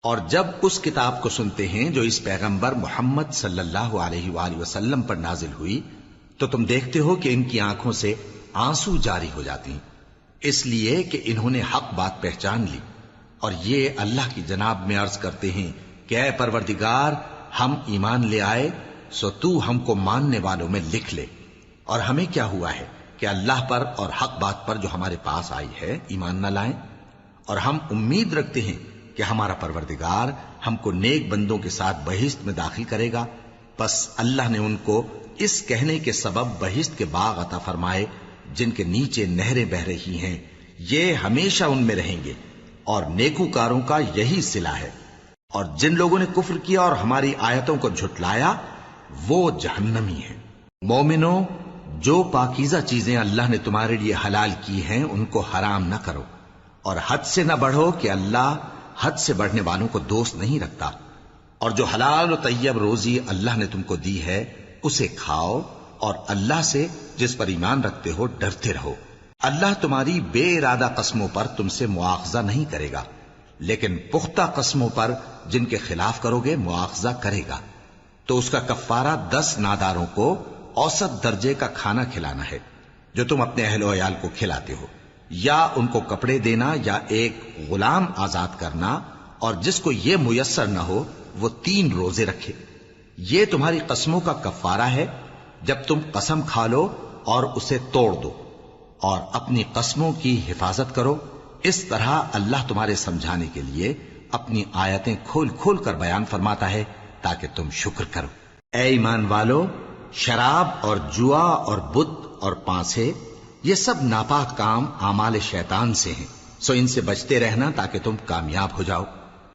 اور جب اس کتاب کو سنتے ہیں جو اس پیغمبر محمد صلی اللہ علیہ وآلہ وسلم پر نازل ہوئی تو تم دیکھتے ہو کہ ان کی آنکھوں سے آنسو جاری ہو جاتی ہیں، اس لیے کہ انہوں نے حق بات پہچان لی، اور یہ اللہ کی جناب میں عرض کرتے ہیں کہ اے پروردگار، ہم ایمان لے آئے سو تو ہم کو ماننے والوں میں لکھ لے، اور ہمیں کیا ہوا ہے کہ اللہ پر اور حق بات پر جو ہمارے پاس آئی ہے ایمان نہ لائیں، اور ہم امید رکھتے ہیں کہ ہمارا پروردگار ہم کو نیک بندوں کے ساتھ بہشت میں داخل کرے گا۔ بس اللہ نے ان کو اس کہنے کے سبب بہشت کے باغ عطا فرمائے جن کے نیچے نہریں بہ رہی ہیں، یہ ہمیشہ ان میں رہیں گے، اور نیکوکاروں کا یہی صلہ ہے۔ اور جن لوگوں نے کفر کیا اور ہماری آیتوں کو جھٹلایا وہ جہنمی ہیں۔ مومنوں، جو پاکیزہ چیزیں اللہ نے تمہارے لیے حلال کی ہیں ان کو حرام نہ کرو، اور حد سے نہ بڑھو کہ اللہ حد سے بڑھنے والوں کو دوست نہیں رکھتا، اور جو حلال و طیب روزی اللہ نے تم کو دی ہے اسے کھاؤ، اور اللہ سے جس پر ایمان رکھتے ہو ڈرتے رہو۔ اللہ تمہاری بے ارادہ قسموں پر تم سے مواخذہ نہیں کرے گا، لیکن پختہ قسموں پر جن کے خلاف کرو گے مواخذہ کرے گا، تو اس کا کفارہ 10 ناداروں کو اوسط درجے کا کھانا کھلانا ہے جو تم اپنے اہل و عیال کو کھلاتے ہو، یا ان کو کپڑے دینا یا ایک غلام آزاد کرنا، اور جس کو یہ میسر نہ ہو وہ 3 روزے رکھے۔ یہ تمہاری قسموں کا کفارہ ہے جب تم قسم کھا لو اور اسے توڑ دو، اور اپنی قسموں کی حفاظت کرو۔ اس طرح اللہ تمہارے سمجھانے کے لیے اپنی آیتیں کھول کھول کر بیان فرماتا ہے تاکہ تم شکر کرو۔ اے ایمان والو، شراب اور جوا اور بت اور پانسے، یہ سب ناپاک کام اعمال شیطان سے ہیں، سو ان سے بچتے رہنا تاکہ تم کامیاب ہو جاؤ۔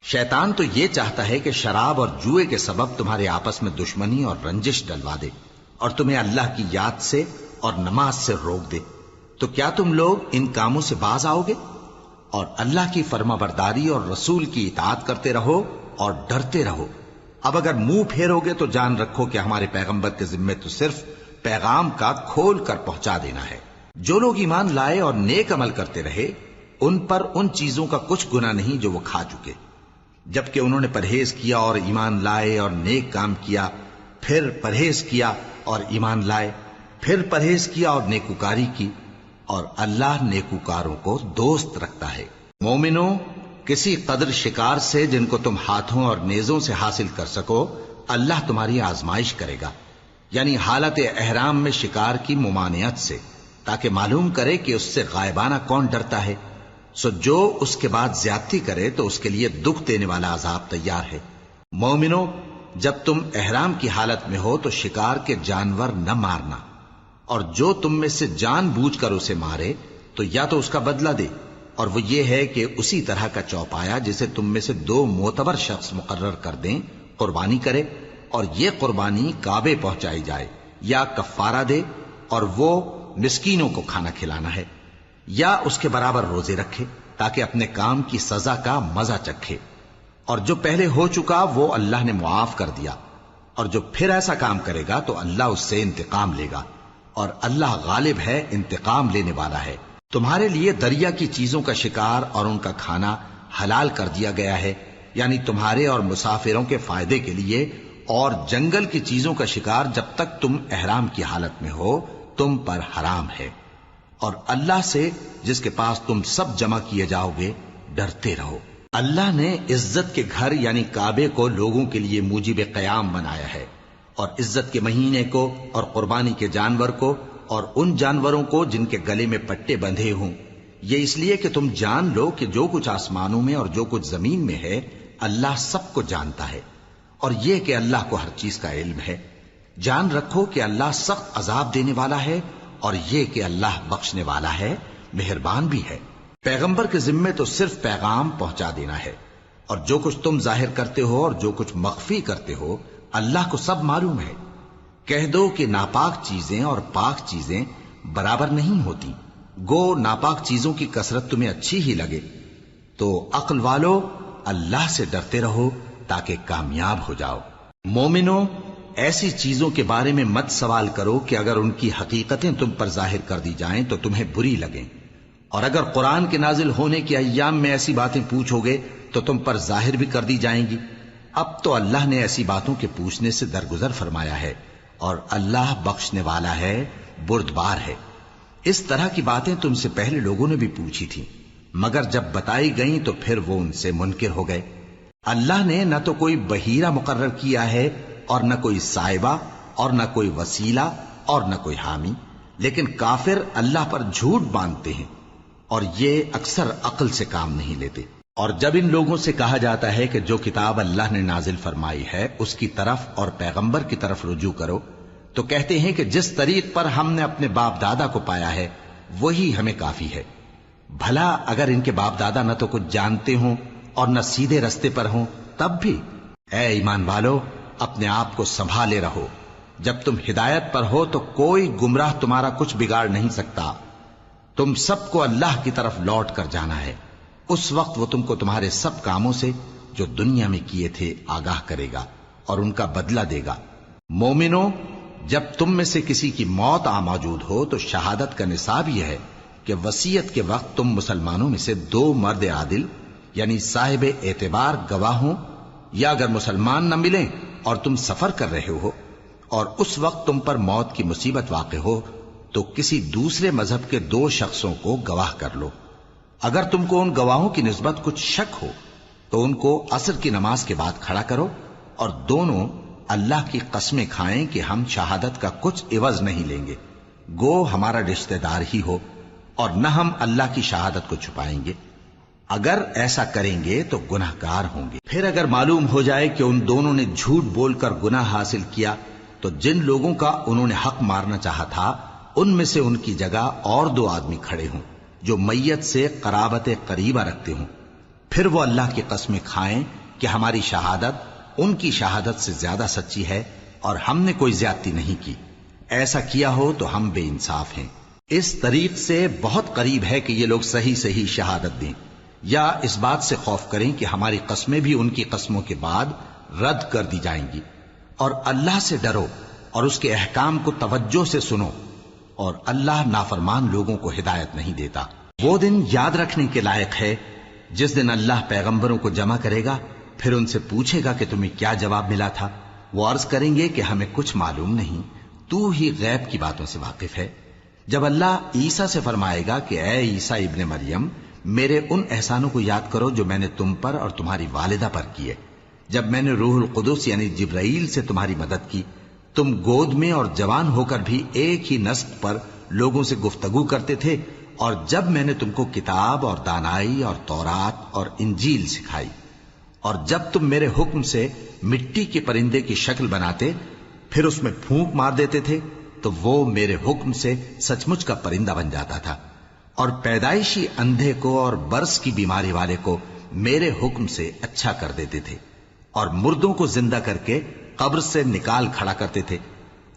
شیطان تو یہ چاہتا ہے کہ شراب اور جوئے کے سبب تمہارے آپس میں دشمنی اور رنجش ڈلوا دے، اور تمہیں اللہ کی یاد سے اور نماز سے روک دے۔ تو کیا تم لوگ ان کاموں سے باز آؤ گے؟ اور اللہ کی فرما برداری اور رسول کی اطاعت کرتے رہو اور ڈرتے رہو۔ اب اگر منہ پھیرو گے تو جان رکھو کہ ہمارے پیغمبر کے ذمے تو صرف پیغام کا کھول کر پہنچا دینا ہے۔ جو لوگ ایمان لائے اور نیک عمل کرتے رہے ان پر ان چیزوں کا کچھ گناہ نہیں جو وہ کھا چکے، جبکہ انہوں نے پرہیز کیا اور ایمان لائے اور نیک کام کیا، پھر پرہیز کیا اور ایمان لائے، پھر پرہیز کیا اور نیکوکاری کی، اور اللہ نیکوکاروں کو دوست رکھتا ہے۔ مومنوں، کسی قدر شکار سے جن کو تم ہاتھوں اور نیزوں سے حاصل کر سکو اللہ تمہاری آزمائش کرے گا، یعنی حالت احرام میں شکار کی ممانعت سے، تاکہ معلوم کرے کہ اس سے غائبانہ کون ڈرتا ہے، سو جو اس کے بعد زیادتی کرے تو اس کے لیے دکھ دینے والا عذاب تیار ہے۔ مومنوں، جب تم احرام کی حالت میں ہو تو شکار کے جانور نہ مارنا، اور جو تم میں سے جان بوجھ کر اسے مارے تو یا تو اس کا بدلہ دے، اور وہ یہ ہے کہ اسی طرح کا چوپایا جسے تم میں سے 2 معتبر شخص مقرر کر دیں قربانی کرے، اور یہ قربانی کعبے پہنچائی جائے، یا کفارہ دے اور وہ مسکینوں کو کھانا کھلانا ہے، یا اس کے برابر روزے رکھے تاکہ اپنے کام کی سزا کا مزہ چکھے، اور جو پہلے ہو چکا وہ اللہ نے معاف کر دیا، اور جو پھر ایسا کام کرے گا تو اللہ اس سے انتقام لے گا، اور اللہ غالب ہے، انتقام لینے والا ہے۔ تمہارے لیے دریا کی چیزوں کا شکار اور ان کا کھانا حلال کر دیا گیا ہے، یعنی تمہارے اور مسافروں کے فائدے کے لیے، اور جنگل کی چیزوں کا شکار جب تک تم احرام کی حالت میں ہو تم پر حرام ہے، اور اللہ سے جس کے پاس تم سب جمع کیے جاؤ گے ڈرتے رہو۔ اللہ نے عزت کے گھر یعنی کعبے کو لوگوں کے لیے موجب قیام بنایا ہے، اور عزت کے مہینے کو اور قربانی کے جانور کو اور ان جانوروں کو جن کے گلے میں پٹے بندھے ہوں، یہ اس لیے کہ تم جان لو کہ جو کچھ آسمانوں میں اور جو کچھ زمین میں ہے اللہ سب کو جانتا ہے، اور یہ کہ اللہ کو ہر چیز کا علم ہے۔ جان رکھو کہ اللہ سخت عذاب دینے والا ہے، اور یہ کہ اللہ بخشنے والا ہے، مہربان بھی ہے۔ پیغمبر کے ذمے تو صرف پیغام پہنچا دینا ہے، اور جو کچھ تم ظاہر کرتے ہو اور جو کچھ مخفی کرتے ہو اللہ کو سب معلوم ہے۔ کہہ دو کہ ناپاک چیزیں اور پاک چیزیں برابر نہیں ہوتی، گو ناپاک چیزوں کی کثرت تمہیں اچھی ہی لگے، تو عقل والو اللہ سے ڈرتے رہو تاکہ کامیاب ہو جاؤ۔ مومنوں، ایسی چیزوں کے بارے میں مت سوال کرو کہ اگر ان کی حقیقتیں تم پر ظاہر کر دی جائیں تو تمہیں بری لگیں، اور اگر قرآن کے نازل ہونے کے ایام میں ایسی باتیں پوچھو گے تو تم پر ظاہر بھی کر دی جائیں گی۔ اب تو اللہ نے ایسی باتوں کے پوچھنے سے درگزر فرمایا ہے، اور اللہ بخشنے والا ہے، بردبار ہے۔ اس طرح کی باتیں تم سے پہلے لوگوں نے بھی پوچھی تھیں، مگر جب بتائی گئیں تو پھر وہ ان سے منکر ہو گئے۔ اللہ نے نہ تو کوئی بحیرہ مقرر کیا ہے، اور نہ کوئی سائبہ، اور نہ کوئی وسیلہ، اور نہ کوئی حامی، لیکن کافر اللہ پر جھوٹ باندھتے ہیں، اور یہ اکثر عقل سے کام نہیں لیتے۔ اور جب ان لوگوں سے کہا جاتا ہے کہ جو کتاب اللہ نے نازل فرمائی ہے اس کی طرف اور پیغمبر کی طرف رجوع کرو، تو کہتے ہیں کہ جس طریق پر ہم نے اپنے باپ دادا کو پایا ہے وہی ہمیں کافی ہے۔ بھلا اگر ان کے باپ دادا نہ تو کچھ جانتے ہوں اور نہ سیدھے رستے پر ہوں تب بھی؟ اے ایمان والو، اپنے آپ کو سنبھالے رہو، جب تم ہدایت پر ہو تو کوئی گمراہ تمہارا کچھ بگاڑ نہیں سکتا۔ تم سب کو اللہ کی طرف لوٹ کر جانا ہے، اس وقت وہ تم کو تمہارے سب کاموں سے جو دنیا میں کیے تھے آگاہ کرے گا اور ان کا بدلہ دے گا۔ مومنو، جب تم میں سے کسی کی موت آ موجود ہو تو شہادت کا نصاب یہ ہے کہ وصیت کے وقت تم مسلمانوں میں سے 2 مرد عادل یعنی صاحب اعتبار گواہ ہوں، یا اگر مسلمان نہ ملیں اور تم سفر کر رہے ہو اور اس وقت تم پر موت کی مصیبت واقع ہو تو کسی دوسرے مذہب کے 2 شخصوں کو گواہ کر لو۔ اگر تم کو ان گواہوں کی نسبت کچھ شک ہو تو ان کو عصر کی نماز کے بعد کھڑا کرو، اور دونوں اللہ کی قسمیں کھائیں کہ ہم شہادت کا کچھ عوض نہیں لیں گے، گو ہمارا رشتہ دار ہی ہو، اور نہ ہم اللہ کی شہادت کو چھپائیں گے۔ اگر ایسا کریں گے تو گناہ گار ہوں گے۔ پھر اگر معلوم ہو جائے کہ ان دونوں نے جھوٹ بول کر گناہ حاصل کیا تو جن لوگوں کا انہوں نے حق مارنا چاہا تھا ان میں سے ان کی جگہ اور 2 آدمی کھڑے ہوں جو میت سے قرابت قریبہ رکھتے ہوں، پھر وہ اللہ کی قسمیں کھائیں کہ ہماری شہادت ان کی شہادت سے زیادہ سچی ہے اور ہم نے کوئی زیادتی نہیں کی۔ ایسا کیا ہو تو ہم بے انصاف ہیں۔ اس طریق سے بہت قریب ہے کہ یہ لوگ صحیح صحیح شہادت دیں، یا اس بات سے خوف کریں کہ ہماری قسمیں بھی ان کی قسموں کے بعد رد کر دی جائیں گی۔ اور اللہ سے ڈرو اور اس کے احکام کو توجہ سے سنو، اور اللہ نافرمان لوگوں کو ہدایت نہیں دیتا۔ وہ دن یاد رکھنے کے لائق ہے جس دن اللہ پیغمبروں کو جمع کرے گا، پھر ان سے پوچھے گا کہ تمہیں کیا جواب ملا تھا۔ وہ عرض کریں گے کہ ہمیں کچھ معلوم نہیں، تو ہی غیب کی باتوں سے واقف ہے۔ جب اللہ عیسیٰ سے فرمائے گا کہ اے عیسیٰ ابن مریم، میرے ان احسانوں کو یاد کرو جو میں نے تم پر اور تمہاری والدہ پر کیے، جب میں نے روح القدس یعنی جبرائیل سے تمہاری مدد کی، تم گود میں اور جوان ہو کر بھی ایک ہی نسق پر لوگوں سے گفتگو کرتے تھے، اور جب میں نے تم کو کتاب اور دانائی اور تورات اور انجیل سکھائی، اور جب تم میرے حکم سے مٹی کے پرندے کی شکل بناتے پھر اس میں پھونک مار دیتے تھے تو وہ میرے حکم سے سچ مچ کا پرندہ بن جاتا تھا، اور پیدائشی اندھے کو اور برس کی بیماری والے کو میرے حکم سے اچھا کر دیتے تھے، اور مردوں کو زندہ کر کے قبر سے نکال کھڑا کرتے تھے۔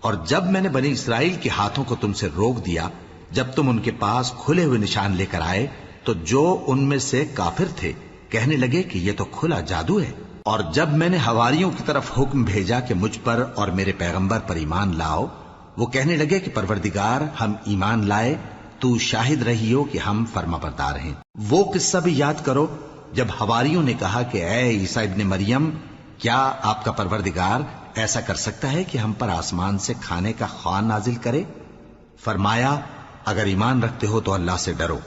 اور جب میں نے بنی اسرائیل کے ہاتھوں کو تم سے روک دیا جب تم ان کے پاس کھلے ہوئے نشان لے کر آئے تو جو ان میں سے کافر تھے کہنے لگے کہ یہ تو کھلا جادو ہے۔ اور جب میں نے حواریوں کی طرف حکم بھیجا کہ مجھ پر اور میرے پیغمبر پر ایمان لاؤ، وہ کہنے لگے کہ پروردگار، ہم ایمان لائے، تو شاہد رہی ہو کہ ہم فرما بردار ہیں۔ وہ قصہ بھی یاد کرو جب حواریوں نے کہا کہ اے عیسیٰ ابن مریم، کیا آپ کا پروردگار ایسا کر سکتا ہے کہ ہم پر آسمان سے کھانے کا خوان نازل کرے؟ فرمایا، اگر ایمان رکھتے ہو تو اللہ سے ڈرو۔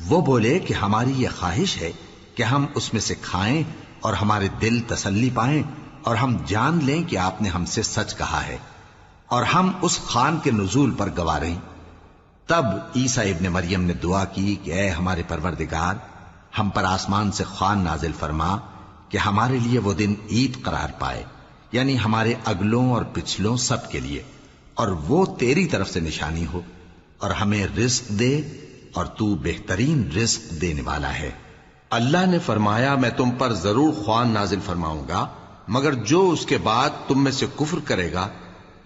وہ بولے کہ ہماری یہ خواہش ہے کہ ہم اس میں سے کھائیں اور ہمارے دل تسلی پائیں اور ہم جان لیں کہ آپ نے ہم سے سچ کہا ہے، اور ہم اس خوان کے نزول پر گواہ رہیں۔ تب عیسیٰ ابن مریم نے دعا کی کہ اے ہمارے پروردگار، ہم پر آسمان سے خوان نازل فرما کہ ہمارے لیے وہ دن عید قرار پائے، یعنی ہمارے اگلوں اور پچھلوں سب کے لیے، اور وہ تیری طرف سے نشانی ہو، اور ہمیں رزق دے، اور تو بہترین رزق دینے والا ہے۔ اللہ نے فرمایا، میں تم پر ضرور خوان نازل فرماؤں گا، مگر جو اس کے بعد تم میں سے کفر کرے گا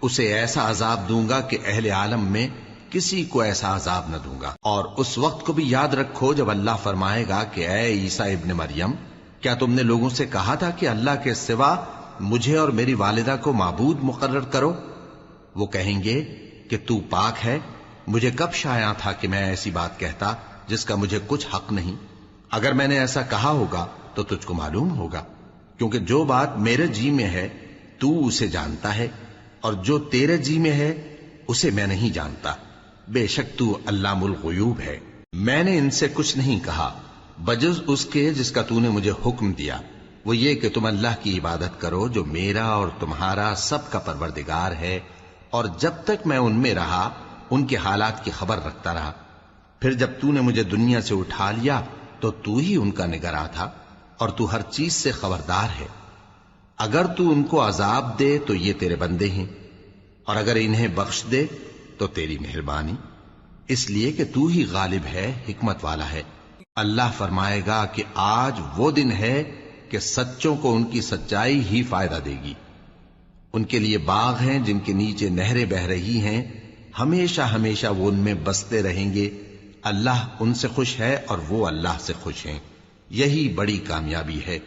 اسے ایسا عذاب دوں گا کہ اہل عالم میں کسی کو ایسا عذاب نہ دوں گا۔ اور اس وقت کو بھی یاد رکھو جب اللہ فرمائے گا کہ اے عیسیٰ ابن مریم، کیا تم نے لوگوں سے کہا تھا کہ اللہ کے سوا مجھے اور میری والدہ کو معبود مقرر کرو؟ وہ کہیں گے کہ تو پاک ہے، مجھے کب شایع تھا کہ میں ایسی بات کہتا جس کا مجھے کچھ حق نہیں۔ اگر میں نے ایسا کہا ہوگا تو تجھ کو معلوم ہوگا، کیونکہ جو بات میرے جی میں ہے تو اسے جانتا ہے، اور جو تیرے جی میں ہے اسے میں نہیں جانتا۔ بے شک تو علام الغیوب ہے۔ میں نے ان سے کچھ نہیں کہا بجز اس کے جس کا تو نے مجھے حکم دیا، وہ یہ کہ تم اللہ کی عبادت کرو جو میرا اور تمہارا سب کا پروردگار ہے، اور جب تک میں ان میں رہا ان کے حالات کی خبر رکھتا رہا۔ پھر جب تو نے مجھے دنیا سے اٹھا لیا تو ہی ان کا نگراں تھا، اور تو ہر چیز سے خبردار ہے۔ اگر تو ان کو عذاب دے تو یہ تیرے بندے ہیں، اور اگر انہیں بخش دے تو تیری مہربانی، اس لیے کہ تو ہی غالب ہے، حکمت والا ہے۔ اللہ فرمائے گا کہ آج وہ دن ہے کہ سچوں کو ان کی سچائی ہی فائدہ دے گی۔ ان کے لیے باغ ہیں جن کے نیچے نہریں بہ رہی ہیں، ہمیشہ ہمیشہ وہ ان میں بستے رہیں گے۔ اللہ ان سے خوش ہے اور وہ اللہ سے خوش ہیں، یہی بڑی کامیابی ہے۔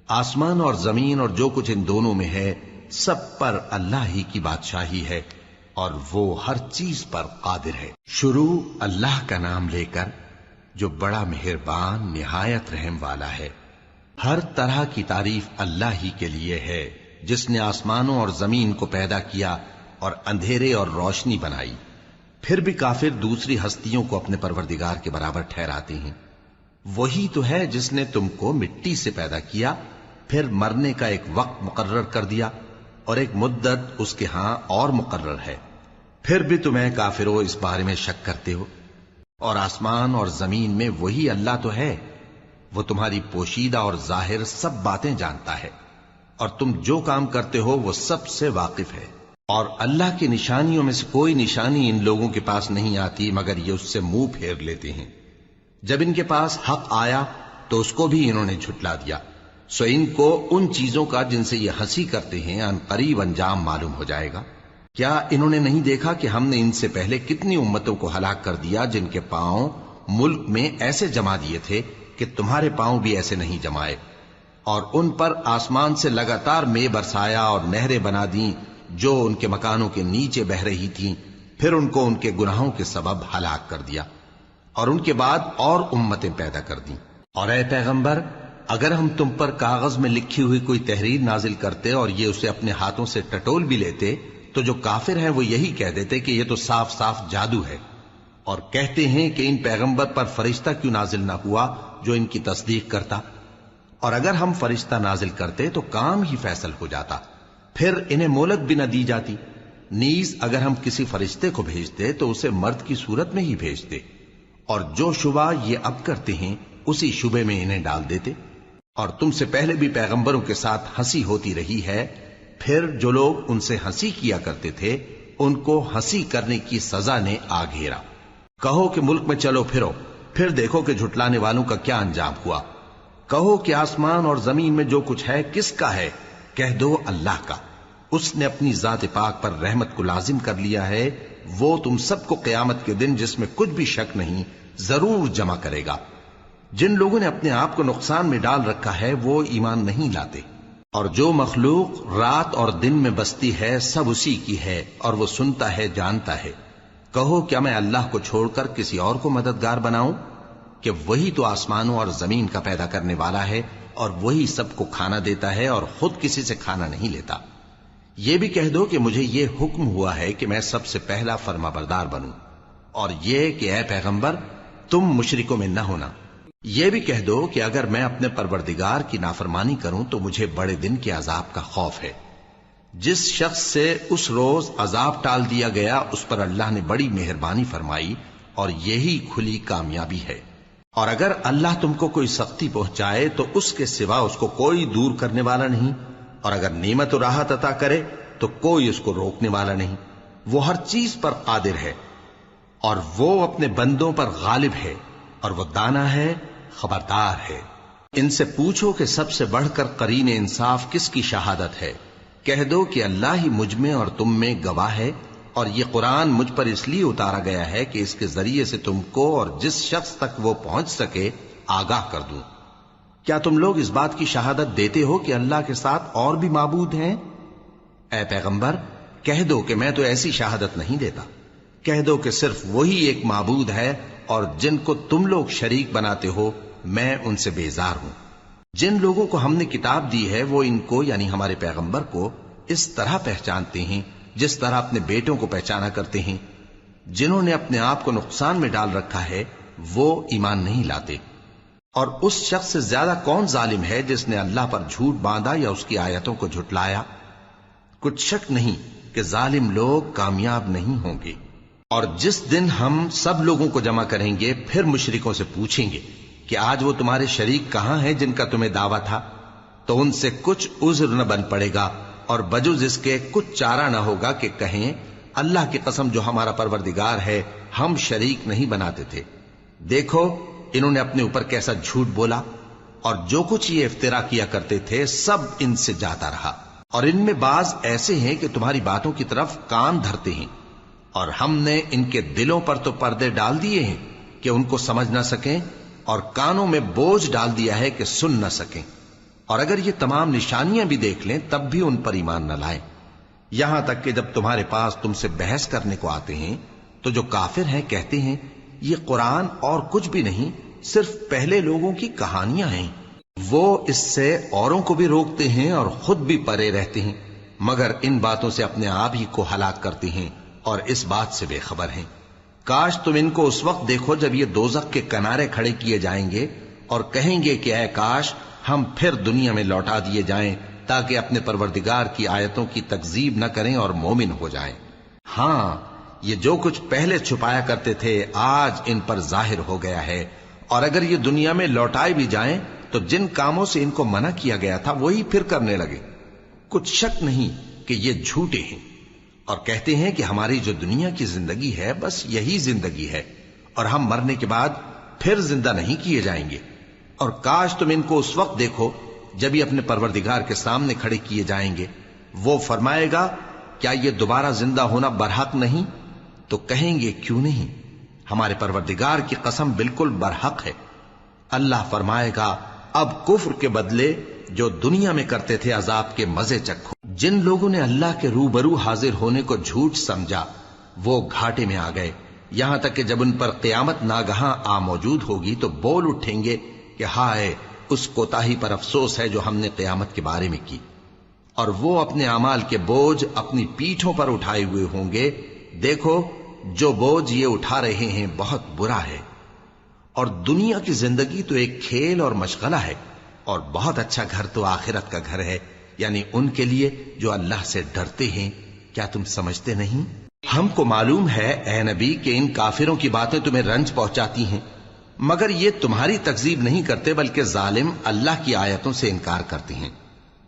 آسمان اور زمین اور جو کچھ ان دونوں میں ہے سب پر اللہ ہی کی بادشاہی ہے، اور وہ ہر چیز پر قادر ہے۔ شروع اللہ کا نام لے کر جو بڑا مہربان نہایت رحم والا ہے۔ ہر طرح کی تعریف اللہ ہی کے لیے ہے، جس نے آسمانوں اور زمین کو پیدا کیا اور اندھیرے اور روشنی بنائی۔ پھر بھی کافر دوسری ہستیوں کو اپنے پروردگار کے برابر ٹھہراتے ہیں۔ وہی تو ہے جس نے تم کو مٹی سے پیدا کیا، پھر مرنے کا ایک وقت مقرر کر دیا، اور ایک مدت اس کے ہاں اور مقرر ہے۔ پھر بھی تمہیں کافروں اس بارے میں شک کرتے ہو، اور آسمان اور زمین میں وہی اللہ تو ہے، وہ تمہاری پوشیدہ اور ظاہر سب باتیں جانتا ہے، اور تم جو کام کرتے ہو وہ سب سے واقف ہے۔ اور اللہ کی نشانیوں میں سے کوئی نشانی ان لوگوں کے پاس نہیں آتی مگر یہ اس سے منہ پھیر لیتے ہیں۔ جب ان کے پاس حق آیا تو اس کو بھی انہوں نے جھٹلا دیا، سو ان کو ان چیزوں کا جن سے یہ ہنسی کرتے ہیں ان قریب انجام معلوم ہو جائے گا۔ کیا انہوں نے نہیں دیکھا کہ ہم نے ان سے پہلے کتنی امتوں کو ہلاک کر دیا جن کے پاؤں ملک میں ایسے جما دیے تھے کہ تمہارے پاؤں بھی ایسے نہیں جمائے، اور ان پر آسمان سے لگاتار مے برسایا اور نہریں بنا دیں جو ان کے مکانوں کے نیچے بہ رہی تھیں، پھر ان کو ان کے گناہوں کے سبب ہلاک کر دیا، اور ان کے بعد اور امتیں پیدا کر دیں۔ اور اے پیغمبر، اگر ہم تم پر کاغذ میں لکھی ہوئی کوئی تحریر نازل کرتے اور یہ اسے اپنے ہاتھوں سے ٹٹول بھی لیتے تو جو کافر ہیں وہ یہی کہہ دیتے کہ یہ تو صاف صاف جادو ہے، اور کہتے ہیں کہ ان پیغمبر پر فرشتہ کیوں نازل نہ ہوا جو ان کی تصدیق کرتا، اور اگر ہم فرشتہ نازل کرتے تو کام ہی فیصل ہو جاتا، پھر انہیں مہلت بھی نہ دی جاتی۔ نیز اگر ہم کسی فرشتے کو بھیجتے تو اسے مرد کی صورت میں ہی بھیجتے، اور جو شبہ یہ اب کرتے ہیں اسی شبے میں انہیں ڈال دیتے۔ اور تم سے پہلے بھی پیغمبروں کے ساتھ ہنسی ہوتی رہی ہے، پھر جو لوگ ان سے ہنسی کیا کرتے تھے ان کو ہنسی کرنے کی سزا نے آ گھیرا۔ کہو کہ ملک میں چلو پھرو، پھر دیکھو کہ جھٹلانے والوں کا کیا انجام ہوا۔ کہو کہ آسمان اور زمین میں جو کچھ ہے کس کا ہے؟ کہہ دو اللہ کا۔ اس نے اپنی ذات پاک پر رحمت کو لازم کر لیا ہے، وہ تم سب کو قیامت کے دن جس میں کچھ بھی شک نہیں ضرور جمع کرے گا۔ جن لوگوں نے اپنے آپ کو نقصان میں ڈال رکھا ہے وہ ایمان نہیں لاتے، اور جو مخلوق رات اور دن میں بستی ہے سب اسی کی ہے، اور وہ سنتا ہے جانتا ہے۔ کہو کیا میں اللہ کو چھوڑ کر کسی اور کو مددگار بناؤں کہ وہی تو آسمانوں اور زمین کا پیدا کرنے والا ہے، اور وہی سب کو کھانا دیتا ہے اور خود کسی سے کھانا نہیں لیتا۔ یہ بھی کہہ دو کہ مجھے یہ حکم ہوا ہے کہ میں سب سے پہلا فرما بردار بنوں، اور یہ کہ اے پیغمبر تم مشرکوں میں نہ ہونا۔ یہ بھی کہہ دو کہ اگر میں اپنے پروردگار کی نافرمانی کروں تو مجھے بڑے دن کے عذاب کا خوف ہے۔ جس شخص سے اس روز عذاب ٹال دیا گیا اس پر اللہ نے بڑی مہربانی فرمائی، اور یہی کھلی کامیابی ہے۔ اور اگر اللہ تم کو کوئی سختی پہنچائے تو اس کے سوا اس کو کوئی دور کرنے والا نہیں، اور اگر نعمت و راحت عطا کرے تو کوئی اس کو روکنے والا نہیں۔ وہ ہر چیز پر قادر ہے، اور وہ اپنے بندوں پر غالب ہے، اور وہ دانا ہے، خبردار ہے۔ ان سے پوچھو کہ سب سے بڑھ کر قرین انصاف کس کی شہادت ہے؟ کہہ دو کہ اللہ ہی مجھ میں اور تم میں گواہ ہے، اور یہ قرآن مجھ پر اس لیے اتارا گیا ہے کہ اس کے ذریعے سے تم کو اور جس شخص تک وہ پہنچ سکے آگاہ کر دوں۔ کیا تم لوگ اس بات کی شہادت دیتے ہو کہ اللہ کے ساتھ اور بھی معبود ہیں؟ اے پیغمبر کہہ دو کہ میں تو ایسی شہادت نہیں دیتا۔ کہہ دو کہ صرف وہی ایک معبود ہے، اور جن کو تم لوگ شریک بناتے ہو میں ان سے بیزار ہوں۔ جن لوگوں کو ہم نے کتاب دی ہے وہ ان کو یعنی ہمارے پیغمبر کو اس طرح پہچانتے ہیں جس طرح اپنے بیٹوں کو پہچانا کرتے ہیں. جنہوں نے اپنے آپ کو نقصان میں ڈال رکھا ہے وہ ایمان نہیں لاتے. اور اس شخص سے زیادہ کون ظالم ہے جس نے اللہ پر جھوٹ باندھا یا اس کی آیتوں کو جھٹلایا؟ کچھ شک نہیں کہ ظالم لوگ کامیاب نہیں ہوں گے. اور جس دن ہم سب لوگوں کو جمع کریں گے پھر مشرکوں سے پوچھیں گے کہ آج وہ تمہارے شریک کہاں ہیں جن کا تمہیں دعویٰ تھا؟ تو ان سے کچھ عذر نہ بن پڑے گا اور بجز اس کے کچھ چارہ نہ ہوگا کہ کہیں اللہ کی قسم جو ہمارا پروردگار ہے ہم شریک نہیں بناتے تھے. دیکھو انہوں نے اپنے اوپر کیسا جھوٹ بولا اور جو کچھ یہ افترا کیا کرتے تھے سب ان سے جاتا رہا. اور ان میں بعض ایسے ہیں کہ تمہاری باتوں کی طرف کان دھرتے ہیں اور ہم نے ان کے دلوں پر تو پردے ڈال دیے ہیں کہ ان کو سمجھ نہ سکیں اور کانوں میں بوجھ ڈال دیا ہے کہ سن نہ سکیں. اور اگر یہ تمام نشانیاں بھی دیکھ لیں تب بھی ان پر ایمان نہ لائیں. یہاں تک کہ جب تمہارے پاس تم سے بحث کرنے کو آتے ہیں تو جو کافر ہیں کہتے ہیں یہ قرآن اور کچھ بھی نہیں صرف پہلے لوگوں کی کہانیاں ہیں. وہ اس سے اوروں کو بھی روکتے ہیں اور خود بھی پرے رہتے ہیں مگر ان باتوں سے اپنے آپ ہی کو ہلاک کرتے ہیں اور اس بات سے بے خبر ہیں. کاش تم ان کو اس وقت دیکھو جب یہ دوزخ کے کنارے کھڑے کیے جائیں گے اور کہیں گے کہ اے کاش ہم پھر دنیا میں لوٹا دیے جائیں تاکہ اپنے پروردگار کی آیتوں کی تکذیب نہ کریں اور مومن ہو جائیں. ہاں یہ جو کچھ پہلے چھپایا کرتے تھے آج ان پر ظاہر ہو گیا ہے. اور اگر یہ دنیا میں لوٹائے بھی جائیں تو جن کاموں سے ان کو منع کیا گیا تھا وہی پھر کرنے لگے. کچھ شک نہیں کہ یہ جھوٹے ہیں اور کہتے ہیں کہ ہماری جو دنیا کی زندگی ہے بس یہی زندگی ہے اور ہم مرنے کے بعد پھر زندہ نہیں کیے جائیں گے. اور کاش تم ان کو اس وقت دیکھو جب یہ اپنے پروردگار کے سامنے کھڑے کیے جائیں گے. وہ فرمائے گا کیا یہ دوبارہ زندہ ہونا برحق نہیں؟ تو کہیں گے کیوں نہیں، ہمارے پروردگار کی قسم بالکل برحق ہے. اللہ فرمائے گا اب کفر کے بدلے جو دنیا میں کرتے تھے عذاب کے مزے چکھو. جن لوگوں نے اللہ کے روبرو حاضر ہونے کو جھوٹ سمجھا وہ گھاٹے میں آ گئے، یہاں تک کہ جب ان پر قیامت ناگہاں آ موجود ہوگی تو بول اٹھیں گے کہ ہائے اس کوتاہی پر افسوس ہے جو ہم نے قیامت کے بارے میں کی. اور وہ اپنے اعمال کے بوجھ اپنی پیٹھوں پر اٹھائے ہوئے ہوں گے. دیکھو جو بوجھ یہ اٹھا رہے ہیں بہت برا ہے. اور دنیا کی زندگی تو ایک کھیل اور مشغلہ ہے اور بہت اچھا گھر تو آخرت کا گھر ہے، یعنی ان کے لیے جو اللہ سے ڈرتے ہیں. کیا تم سمجھتے نہیں؟ ہم کو معلوم ہے اے نبی کہ ان کافروں کی باتیں تمہیں رنج پہنچاتی ہیں مگر یہ تمہاری تکذیب نہیں کرتے بلکہ ظالم اللہ کی آیتوں سے انکار کرتے ہیں.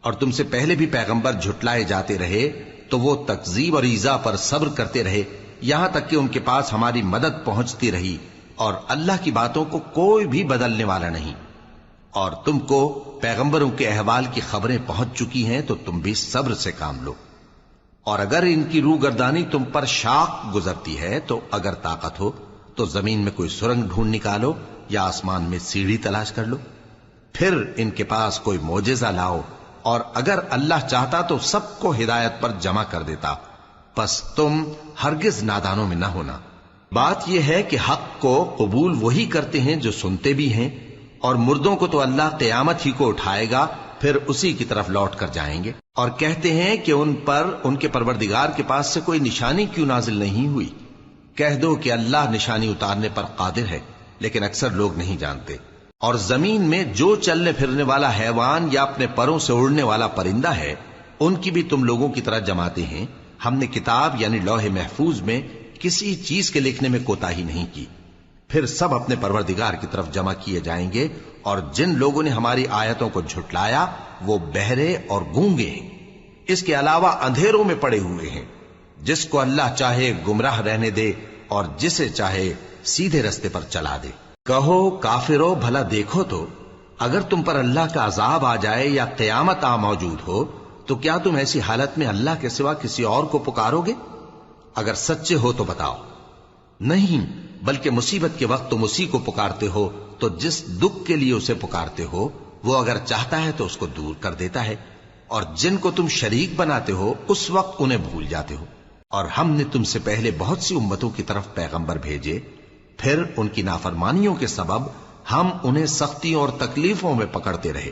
اور تم سے پہلے بھی پیغمبر جھٹلائے جاتے رہے تو وہ تکذیب اور ایذا پر صبر کرتے رہے یہاں تک کہ ان کے پاس ہماری مدد پہنچتی رہی اور اللہ کی باتوں کو کوئی بھی بدلنے والا نہیں. اور تم کو پیغمبروں کے احوال کی خبریں پہنچ چکی ہیں تو تم بھی صبر سے کام لو. اور اگر ان کی روگردانی تم پر شاق گزرتی ہے تو اگر طاقت ہو تو زمین میں کوئی سرنگ ڈھونڈ نکالو یا آسمان میں سیڑھی تلاش کر لو. پھر ان کے پاس کوئی معجزہ لاؤ اور اگر اللہ چاہتا تو سب کو ہدایت پر جمع کر دیتا. پس تم ہرگز نادانوں میں نہ ہونا. بات یہ ہے کہ حق کو قبول وہی کرتے ہیں جو سنتے بھی ہیں اور مردوں کو تو اللہ قیامت ہی کو اٹھائے گا پھر اسی کی طرف لوٹ کر جائیں گے. اور کہتے ہیں کہ ان پر ان کے پروردگار کے پاس سے کوئی نشانی کیوں نازل نہیں ہوئی. کہہ دو کہ اللہ نشانی اتارنے پر قادر ہے لیکن اکثر لوگ نہیں جانتے. اور زمین میں جو چلنے پھرنے والا حیوان یا اپنے پروں سے اڑنے والا پرندہ ہے ان کی بھی تم لوگوں کی طرح جماتے ہیں. ہم نے کتاب یعنی لوح محفوظ میں کسی چیز کے لکھنے میں کوتاہی نہیں کی. پھر سب اپنے پروردگار کی طرف جمع کیے جائیں گے. اور جن لوگوں نے ہماری آیتوں کو جھٹلایا وہ بہرے اور گونگے ہیں، اس کے علاوہ اندھیروں میں پڑے ہوئے ہیں. جس کو اللہ چاہے گمراہ رہنے دے اور جسے چاہے سیدھے رستے پر چلا دے. کہو کافرو بھلا دیکھو تو اگر تم پر اللہ کا عذاب آ جائے یا قیامت آ موجود ہو تو کیا تم ایسی حالت میں اللہ کے سوا کسی اور کو پکارو گے؟ اگر سچے ہو تو بتاؤ. نہیں بلکہ مصیبت کے وقت تم اسی کو پکارتے ہو تو جس دکھ کے لیے اسے پکارتے ہو وہ اگر چاہتا ہے تو اس کو دور کر دیتا ہے. اور جن کو تم شریک بناتے ہو اس وقت انہیں بھول جاتے ہو. اور ہم نے تم سے پہلے بہت سی امتوں کی طرف پیغمبر بھیجے پھر ان کی نافرمانیوں کے سبب ہم انہیں سختیوں اور تکلیفوں میں پکڑتے رہے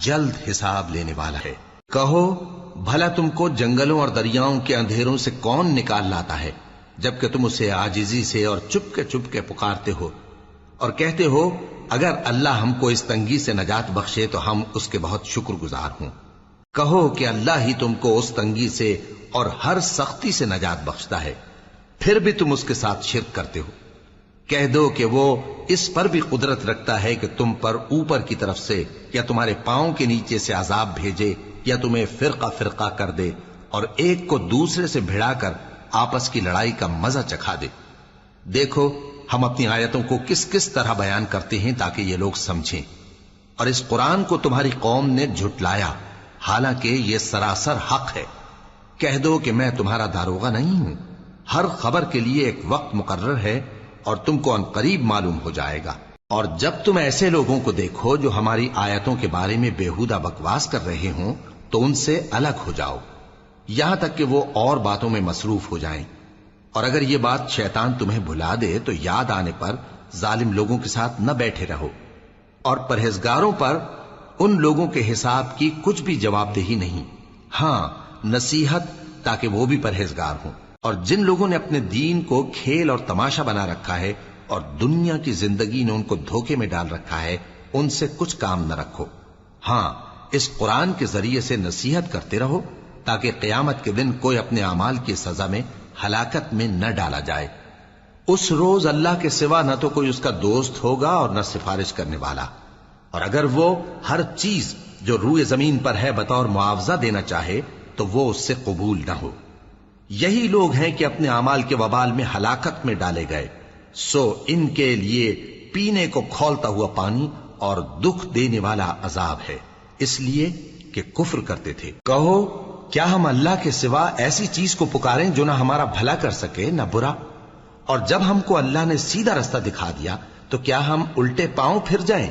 جلد حساب لینے والا ہے۔ کہو بھلا تم کو جنگلوں اور دریاؤں کے اندھیروں سے کون نکال لاتا ہے جبکہ تم اسے عاجزی سے اور چپ کے پکارتے ہو اور کہتے ہو اگر اللہ ہم کو اس تنگی سے نجات بخشے تو ہم اس کے بہت شکر گزار ہوں۔ کہو کہ اللہ ہی تم کو اس تنگی سے اور ہر سختی سے نجات بخشتا ہے، پھر بھی تم اس کے ساتھ شرک کرتے ہو۔ کہہ دو کہ وہ اس پر بھی قدرت رکھتا ہے کہ تم پر اوپر کی طرف سے یا تمہارے پاؤں کے نیچے سے عذاب بھیجے یا تمہیں فرقہ فرقہ کر دے اور ایک کو دوسرے سے بھڑا کر آپس کی لڑائی کا مزہ چکھا دے۔ دیکھو ہم اپنی آیتوں کو کس کس طرح بیان کرتے ہیں تاکہ یہ لوگ سمجھیں، اور اس قرآن کو تمہاری قوم نے جھٹلایا حالانکہ یہ سراسر حق ہے۔ کہہ دو کہ میں تمہارا داروغہ نہیں ہوں، ہر خبر کے لیے ایک وقت مقرر ہے اور تم کو ان قریب معلوم ہو جائے گا۔ اور جب تم ایسے لوگوں کو دیکھو جو ہماری آیتوں کے بارے میں بےہودہ بکواس کر رہے ہوں تو ان سے الگ ہو جاؤ یہاں تک کہ وہ اور باتوں میں مصروف ہو جائیں، اور اگر یہ بات شیطان تمہیں بھلا دے تو یاد آنے پر ظالم لوگوں کے ساتھ نہ بیٹھے رہو، اور پرہیزگاروں پر ان لوگوں کے حساب کی کچھ بھی جواب دہی نہیں، ہاں نصیحت تاکہ وہ بھی پرہیزگار ہوں۔ اور جن لوگوں نے اپنے دین کو کھیل اور تماشا بنا رکھا ہے اور دنیا کی زندگی نے ان کو دھوکے میں ڈال رکھا ہے، ان سے کچھ کام نہ رکھو، ہاں اس قرآن کے ذریعے سے نصیحت کرتے رہو تاکہ قیامت کے دن کوئی اپنے اعمال کی سزا میں ہلاکت میں نہ ڈالا جائے۔ اس روز اللہ کے سوا نہ تو کوئی اس کا دوست ہوگا اور نہ سفارش کرنے والا، اور اگر وہ ہر چیز جو روئے زمین پر ہے بطور معاوضہ دینا چاہے تو وہ اس سے قبول نہ ہو۔ یہی لوگ ہیں کہ اپنے اعمال کے وبال میں ہلاکت میں ڈالے گئے، سو ان کے لیے پینے کو کھولتا ہوا پانی اور دکھ دینے والا عذاب ہے، اس لیے کہ کفر کرتے تھے۔ کہو کیا ہم اللہ کے سوا ایسی چیز کو پکاریں جو نہ ہمارا بھلا کر سکے نہ برا؟ اور جب ہم کو اللہ نے سیدھا رستہ دکھا دیا تو کیا ہم الٹے پاؤں پھر جائیں؟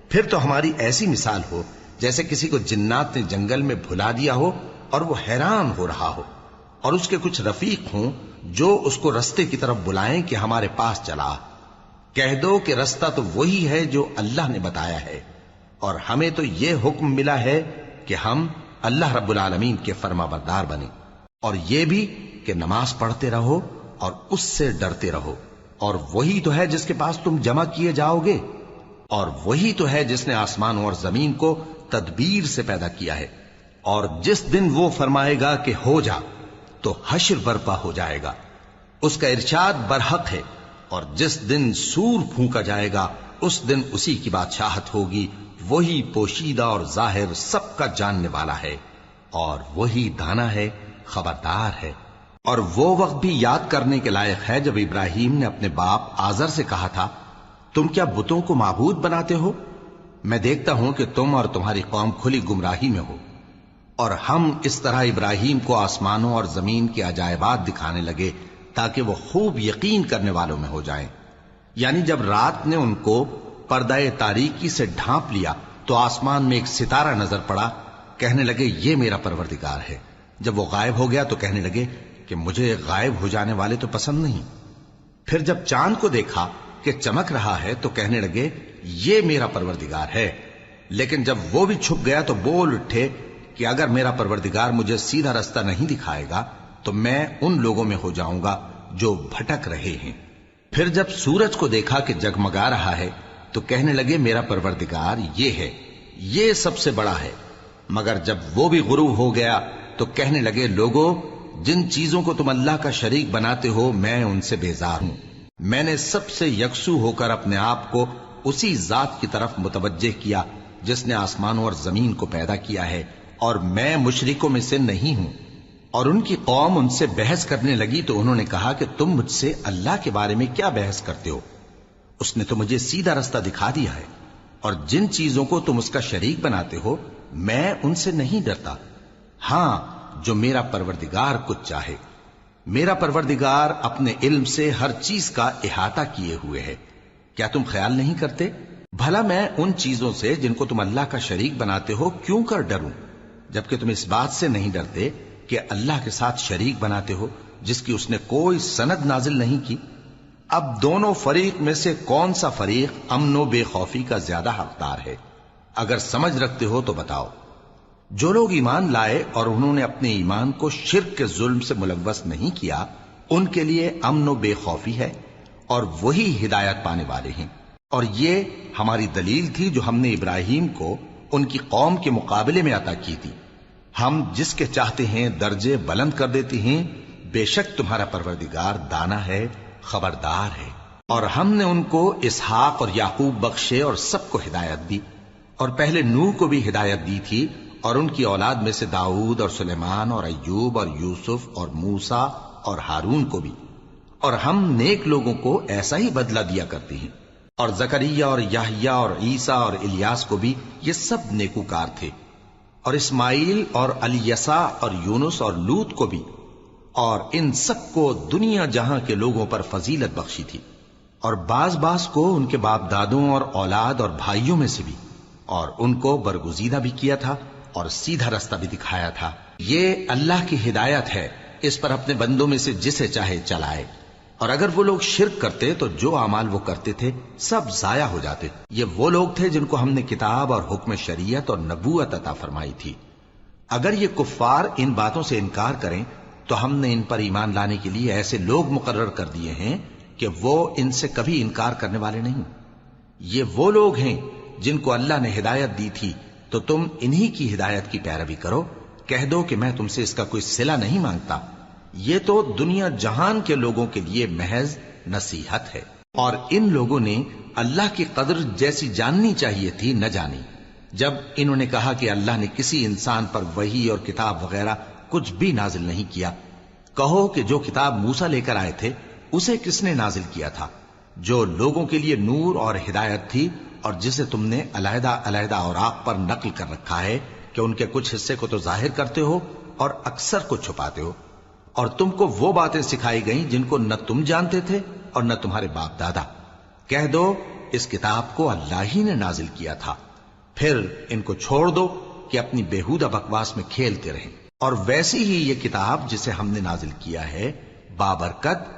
پھر تو ہماری ایسی مثال ہو جیسے کسی کو جنات نے جنگل میں بھلا دیا ہو اور وہ حیران ہو رہا ہو، اور اس کے کچھ رفیق ہوں جو اس کو رستے کی طرف بلائیں کہ ہمارے پاس چلا۔ کہہ دو کہ رستہ تو وہی ہے جو اللہ نے بتایا ہے، اور ہمیں تو یہ حکم ملا ہے کہ ہم اللہ رب العالمین کے فرما بردار بنیں، اور یہ بھی کہ نماز پڑھتے رہو اور اس سے ڈرتے رہو، اور وہی تو ہے جس کے پاس تم جمع کیے جاؤ گے، اور وہی تو ہے جس نے آسمانوں اور زمین کو تدبیر سے پیدا کیا ہے، اور جس دن وہ فرمائے گا کہ ہو جا تو حشر برپا ہو جائے گا، اس کا ارشاد برحق ہے، اور جس دن سور پھونکا جائے گا اس دن اسی کی بادشاہت ہوگی، وہی پوشیدہ اور ظاہر سب کا جاننے والا ہے، اور وہی دانا ہے خبردار ہے۔ اور وہ وقت بھی یاد کرنے کے لائق ہے جب ابراہیم نے اپنے باپ آزر سے کہا تھا تم کیا بتوں کو معبود بناتے ہو؟ میں دیکھتا ہوں کہ تم اور تمہاری قوم کھلی گمراہی میں ہو۔ اور ہم اس طرح ابراہیم کو آسمانوں اور زمین کے عجائبات دکھانے لگے تاکہ وہ خوب یقین کرنے والوں میں ہو جائیں۔ یعنی جب رات نے ان کو پردہ تاریکی سے ڈھانپ لیا تو آسمان میں ایک ستارہ نظر پڑا، کہنے لگے یہ میرا پروردگار ہے۔ جب وہ غائب ہو گیا تو کہنے لگے کہ مجھے غائب ہو جانے والے تو پسند نہیں۔ پھر جب چاند کو دیکھا کہ چمک رہا ہے تو کہنے لگے یہ میرا پروردگار ہے، لیکن جب وہ بھی چھپ گیا تو بول اٹھے کہ اگر میرا پروردگار مجھے سیدھا رستہ نہیں دکھائے گا تو میں ان لوگوں میں ہو جاؤں گا جو بھٹک رہے ہیں۔ پھر جب سورج کو دیکھا کہ جگمگا رہا ہے تو کہنے لگے میرا پروردگار یہ ہے، یہ سب سے بڑا ہے۔ مگر جب وہ بھی غروب ہو گیا تو کہنے لگے لوگو جن چیزوں کو تم اللہ کا شریک بناتے ہو میں ان سے بیزار ہوں۔ میں نے سب سے یکسو ہو کر اپنے آپ کو اسی ذات کی طرف متوجہ کیا جس نے آسمانوں اور زمین کو پیدا کیا ہے، اور میں مشرکوں میں سے نہیں ہوں۔ اور ان کی قوم ان سے بحث کرنے لگی تو انہوں نے کہا کہ تم مجھ سے اللہ کے بارے میں کیا بحث کرتے ہو؟ اس نے تو مجھے سیدھا رستہ دکھا دیا ہے، اور جن چیزوں کو تم اس کا شریک بناتے ہو میں ان سے نہیں ڈرتا، ہاں جو میرا پروردگار کچھ چاہے۔ میرا پروردگار اپنے علم سے ہر چیز کا احاطہ کیے ہوئے ہے۔ کیا تم خیال نہیں کرتے؟ بھلا میں ان چیزوں سے جن کو تم اللہ کا شریک بناتے ہو کیوں کر ڈروں، جبکہ تم اس بات سے نہیں ڈرتے کہ اللہ کے ساتھ شریک بناتے ہو جس کی اس نے کوئی سند نازل نہیں کی۔ اب دونوں فریق میں سے کون سا فریق امن و بے خوفی کا زیادہ حقدار ہے؟ اگر سمجھ رکھتے ہو تو بتاؤ۔ جو لوگ ایمان لائے اور انہوں نے اپنے ایمان کو شرک کے ظلم سے ملوث نہیں کیا، ان کے لیے امن و بے خوفی ہے اور وہی ہدایت پانے والے ہیں۔ اور یہ ہماری دلیل تھی جو ہم نے ابراہیم کو ان کی قوم کے مقابلے میں عطا کی تھی۔ ہم جس کے چاہتے ہیں درجے بلند کر دیتے ہیں، بے شک تمہارا پروردگار دانا ہے، خبردار ہے۔ اور ہم نے ان کو اسحاق اور یعقوب بخشے اور سب کو ہدایت دی، اور پہلے نوح کو بھی ہدایت دی تھی، اور ان کی اولاد میں سے داؤد اور سلیمان اور ایوب اور یوسف اور موسیٰ اور ہارون کو بھی۔ اور ہم نیک لوگوں کو ایسا ہی بدلہ دیا کرتے ہیں۔ اور زکریا اور یحییٰ اور عیسیٰ اور الیاس کو بھی، یہ سب نیکوکار تھے۔ اور اسماعیل اور الیسع اور یونس اور لوط کو بھی، اور ان سب کو دنیا جہاں کے لوگوں پر فضیلت بخشی تھی، اور بعض کو ان کے باپ دادوں اور اولاد اور بھائیوں میں سے بھی، اور ان کو برگزیدہ بھی کیا تھا اور سیدھا رستہ بھی دکھایا تھا۔ یہ اللہ کی ہدایت ہے، اس پر اپنے بندوں میں سے جسے چاہے چلائے۔ اور اگر وہ لوگ شرک کرتے تو جو اعمال وہ کرتے تھے سب ضائع ہو جاتے۔ یہ وہ لوگ تھے جن کو ہم نے کتاب اور حکم شریعت اور نبوت عطا فرمائی تھی۔ اگر یہ کفار ان باتوں سے انکار کریں تو ہم نے ان پر ایمان لانے کے لیے ایسے لوگ مقرر کر دیے ہیں کہ وہ ان سے کبھی انکار کرنے والے نہیں۔ یہ وہ لوگ ہیں جن کو اللہ نے ہدایت دی تھی، تو تم انہی کی ہدایت کی پیروی کرو۔ کہہ دو کہ میں تم سے اس کا کوئی صلہ نہیں مانگتا، یہ تو دنیا جہان کے لوگوں کے لیے محض نصیحت ہے۔ اور ان لوگوں نے اللہ کی قدر جیسی جاننی چاہیے تھی نہ جانی۔ جب انہوں نے کہا کہ اللہ نے کسی انسان پر وحی اور کتاب وغیرہ کچھ بھی نازل نہیں کیا، کہو کہ جو کتاب موسیٰ لے کر آئے تھے اسے کس نے نازل کیا تھا، جو لوگوں کے لیے نور اور ہدایت تھی، اور جسے تم نے علیحدہ علیحدہ اوراق پر نقل کر رکھا ہے کہ ان کے کچھ حصے کو تو ظاہر کرتے ہو اور اکثر کو چھپاتے ہو۔ اور تم کو وہ باتیں سکھائی گئیں جن کو نہ تم جانتے تھے اور نہ تمہارے باپ دادا۔ کہہ دو اس کتاب کو اللہ ہی نے نازل کیا تھا، پھر ان کو چھوڑ دو کہ اپنی بیہودہ بکواس میں کھیلتے رہیں۔ اور ویسی ہی یہ کتاب جسے ہم نے نازل کیا ہے بابرکت،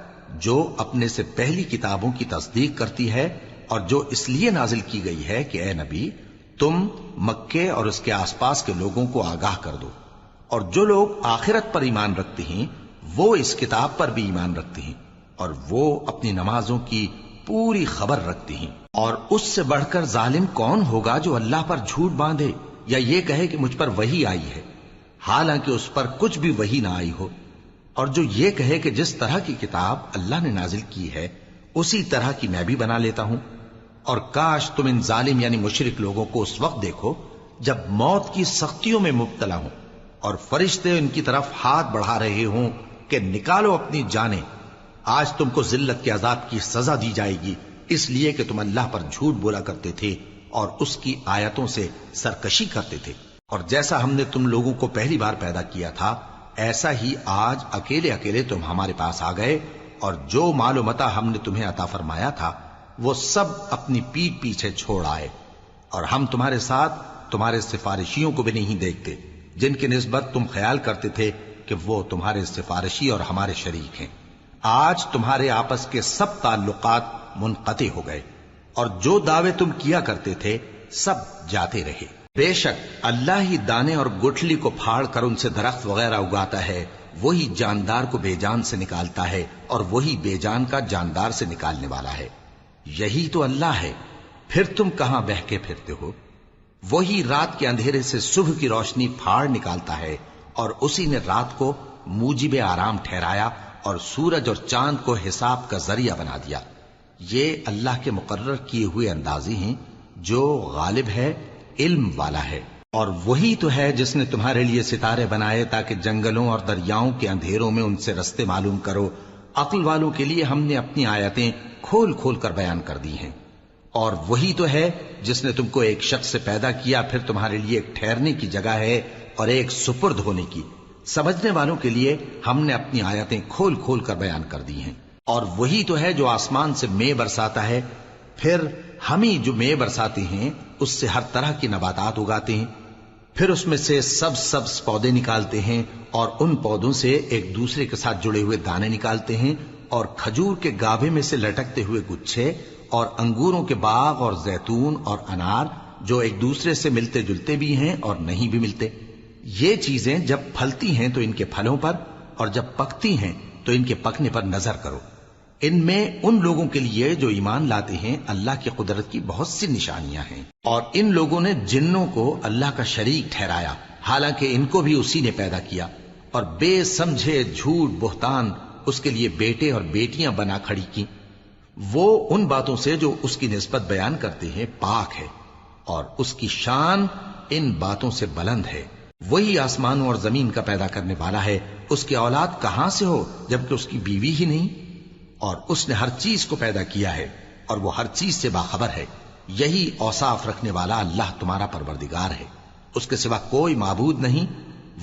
جو اپنے سے پہلی کتابوں کی تصدیق کرتی ہے، اور جو اس لیے نازل کی گئی ہے کہ اے نبی تم مکے اور اس کے آس پاس کے لوگوں کو آگاہ کر دو۔ اور جو لوگ آخرت پر ایمان رکھتے ہیں وہ اس کتاب پر بھی ایمان رکھتے ہیں، اور وہ اپنی نمازوں کی پوری خبر رکھتے ہیں۔ اور اس سے بڑھ کر ظالم کون ہوگا جو اللہ پر جھوٹ باندھے یا یہ کہے کہ مجھ پر وحی آئی ہے، حالانکہ اس پر کچھ بھی وحی نہ آئی ہو، اور جو یہ کہے کہ جس طرح کی کتاب اللہ نے نازل کی ہے اسی طرح کی میں بھی بنا لیتا ہوں۔ اور کاش تم ان ظالم یعنی مشرک لوگوں کو اس وقت دیکھو جب موت کی سختیوں میں مبتلا ہوں اور فرشتے ان کی طرف ہاتھ بڑھا رہے ہوں کہ نکالو اپنی جانیں، آج تم کو ذلت کے عذاب کی سزا دی جائے گی، اس لیے کہ تم اللہ پر جھوٹ بولا کرتے تھے اور اس کی آیتوں سے سرکشی کرتے تھے۔ اور جیسا ہم نے تم لوگوں کو پہلی بار پیدا کیا تھا ایسا ہی آج اکیلے اکیلے تم ہمارے پاس آ گئے، اور جو مال و متاع ہم نے تمہیں عطا فرمایا تھا وہ سب اپنی پیٹھ پیچھے چھوڑ آئے، اور ہم تمہارے ساتھ تمہارے سفارشیوں کو بھی نہیں دیکھتے جن کی نسبت تم خیال کرتے تھے کہ وہ تمہارے سفارشی اور ہمارے شریک ہیں۔ آج تمہارے آپس کے سب تعلقات منقطع ہو گئے، اور جو دعوے تم کیا کرتے تھے سب جاتے رہے۔ بے شک اللہ ہی دانے اور گٹھلی کو پھاڑ کر ان سے درخت وغیرہ اگاتا ہے، وہی جاندار کو بے جان سے نکالتا ہے اور وہی بے جان کا جاندار سے نکالنے والا ہے۔ یہی تو اللہ ہے، پھر تم کہاں بہکے پھرتے ہو؟ وہی رات کے اندھیرے سے صبح کی روشنی پھاڑ نکالتا ہے، اور اسی نے رات کو موجب آرام ٹھہرایا اور سورج اور چاند کو حساب کا ذریعہ بنا دیا۔ یہ اللہ کے مقرر کیے ہوئے اندازے ہیں، جو غالب ہے، علم والا ہے۔ اور وہی تو ہے جس نے تمہارے لیے ستارے بنائے تاکہ جنگلوں اور دریاؤں کے اندھیروں میں ان سے رستے معلوم کرو۔ عقل والوں کے لیے ہم نے اپنی آیتیں کھول کھول کر بیان کر دی ہیں۔ اور وہی تو ہے جس نے تم کو ایک شخص سے پیدا کیا، پھر تمہارے لیے ایک ٹھہرنے کی جگہ ہے اور ایک سپرد ہونے کی۔ سمجھنے والوں کے لیے ہم نے اپنی آیتیں کھول کھول کر بیان کر دی ہیں۔ اور وہی تو ہے جو آسمان سے مے برساتا ہے، پھر ہم ہی جو مے برساتے ہیں اس سے ہر طرح کی نباتات اگاتے ہیں، پھر اس میں سے سبز پودے نکالتے ہیں، اور ان پودوں سے ایک دوسرے کے ساتھ جڑے ہوئے دانے نکالتے ہیں، اور کھجور کے گاھے میں سے لٹکتے ہوئے گچھے، اور انگوروں کے باغ اور زیتون اور انار جو ایک دوسرے سے ملتے جلتے بھی ہیں اور نہیں بھی ملتے۔ یہ چیزیں جب پھلتی ہیں تو ان کے پھلوں پر، اور جب پکتی ہیں تو ان کے پکنے پر نظر کرو۔ ان میں ان لوگوں کے لیے جو ایمان لاتے ہیں اللہ کی قدرت کی بہت سی نشانیاں ہیں، اور ان لوگوں نے جنوں کو اللہ کا شریک ٹھہرایا، حالانکہ ان کو بھی اسی نے پیدا کیا، اور بے سمجھے جھوٹ بہتان اس کے لیے بیٹے اور بیٹیاں بنا کھڑی کی۔ وہ ان باتوں سے جو اس کی نسبت بیان کرتے ہیں پاک ہے، اور اس کی شان ان باتوں سے بلند ہے۔ وہی آسمانوں اور زمین کا پیدا کرنے والا ہے، اس کی اولاد کہاں سے ہو جبکہ اس کی بیوی ہی نہیں؟ اور اس نے ہر چیز کو پیدا کیا ہے، اور وہ ہر چیز سے باخبر ہے۔ یہی اوصاف رکھنے والا اللہ تمہارا پروردگار ہے، اس کے سوا کوئی معبود نہیں۔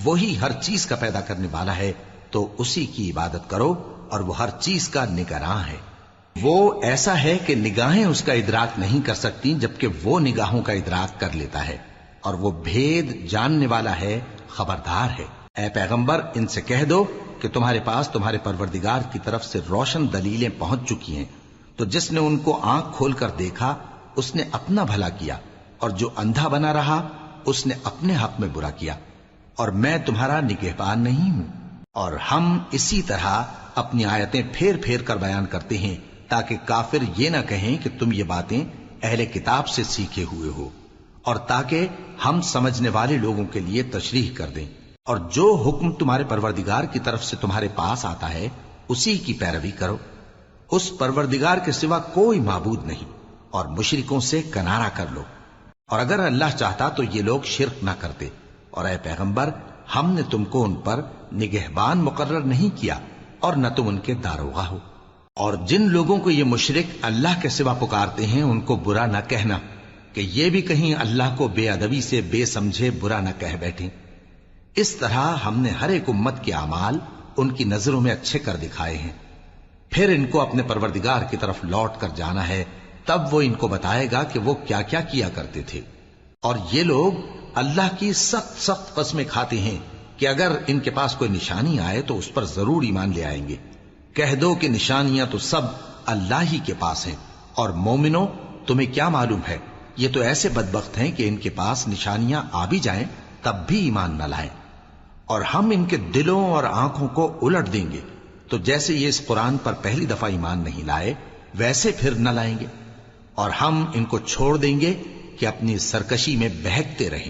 وہی ہر چیز کا پیدا کرنے والا ہے، تو اسی کی عبادت کرو، اور وہ ہر چیز کا نگراں ہے۔ وہ ایسا ہے کہ نگاہیں اس کا ادراک نہیں کر سکتی، جبکہ وہ نگاہوں کا ادراک کر لیتا ہے، اور وہ بھید جاننے والا ہے، خبردار ہے۔ اے پیغمبر، ان سے کہہ دو کہ تمہارے پاس تمہارے پروردگار کی طرف سے روشن دلیلیں پہنچ چکی ہیں، تو جس نے ان کو آنکھ کھول کر دیکھا اس نے اپنا بھلا کیا، اور جو اندھا بنا رہا اس نے اپنے حق میں برا کیا، اور میں تمہارا نگہبان نہیں ہوں۔ اور ہم اسی طرح اپنی آیتیں پھیر پھیر کر بیان کرتے ہیں تاکہ کافر یہ نہ کہیں کہ تم یہ باتیں اہل کتاب سے سیکھے ہوئے ہو، اور تاکہ ہم سمجھنے والے لوگوں کے لیے تشریح کر دیں۔ اور جو حکم تمہارے پروردگار کی طرف سے تمہارے پاس آتا ہے اسی کی پیروی کرو، اس پروردگار کے سوا کوئی معبود نہیں، اور مشرکوں سے کنارہ کر لو۔ اور اگر اللہ چاہتا تو یہ لوگ شرک نہ کرتے، اور اے پیغمبر ہم نے تم کو ان پر نگہبان مقرر نہیں کیا، اور نہ تم ان کے داروغہ ہو۔ اور جن لوگوں کو یہ مشرک اللہ کے سوا پکارتے ہیں ان کو برا نہ کہنا، کہ یہ بھی کہیں اللہ کو بے ادبی سے بے سمجھے برا نہ کہہ بیٹھیں۔ اس طرح ہم نے ہر ایک امت کے اعمال ان کی نظروں میں اچھے کر دکھائے ہیں، پھر ان کو اپنے پروردگار کی طرف لوٹ کر جانا ہے، تب وہ ان کو بتائے گا کہ وہ کیا کیا کیا کرتے تھے۔ اور یہ لوگ اللہ کی سخت سخت قسمیں کھاتے ہیں کہ اگر ان کے پاس کوئی نشانی آئے تو اس پر ضرور ایمان لے آئیں گے۔ کہہ دو کہ نشانیاں تو سب اللہ ہی کے پاس ہیں، اور مومنوں تمہیں کیا معلوم ہے، یہ تو ایسے بدبخت ہیں کہ ان کے پاس نشانیاں آ بھی جائیں تب بھی ایمان نہ لائیں، اور ہم ان کے دلوں اور آنکھوں کو الٹ دیں گے، تو جیسے یہ اس قرآن پر پہلی دفعہ ایمان نہیں لائے ویسے پھر نہ لائیں گے، اور ہم ان کو چھوڑ دیں گے کہ اپنی سرکشی میں بہکتے رہیں۔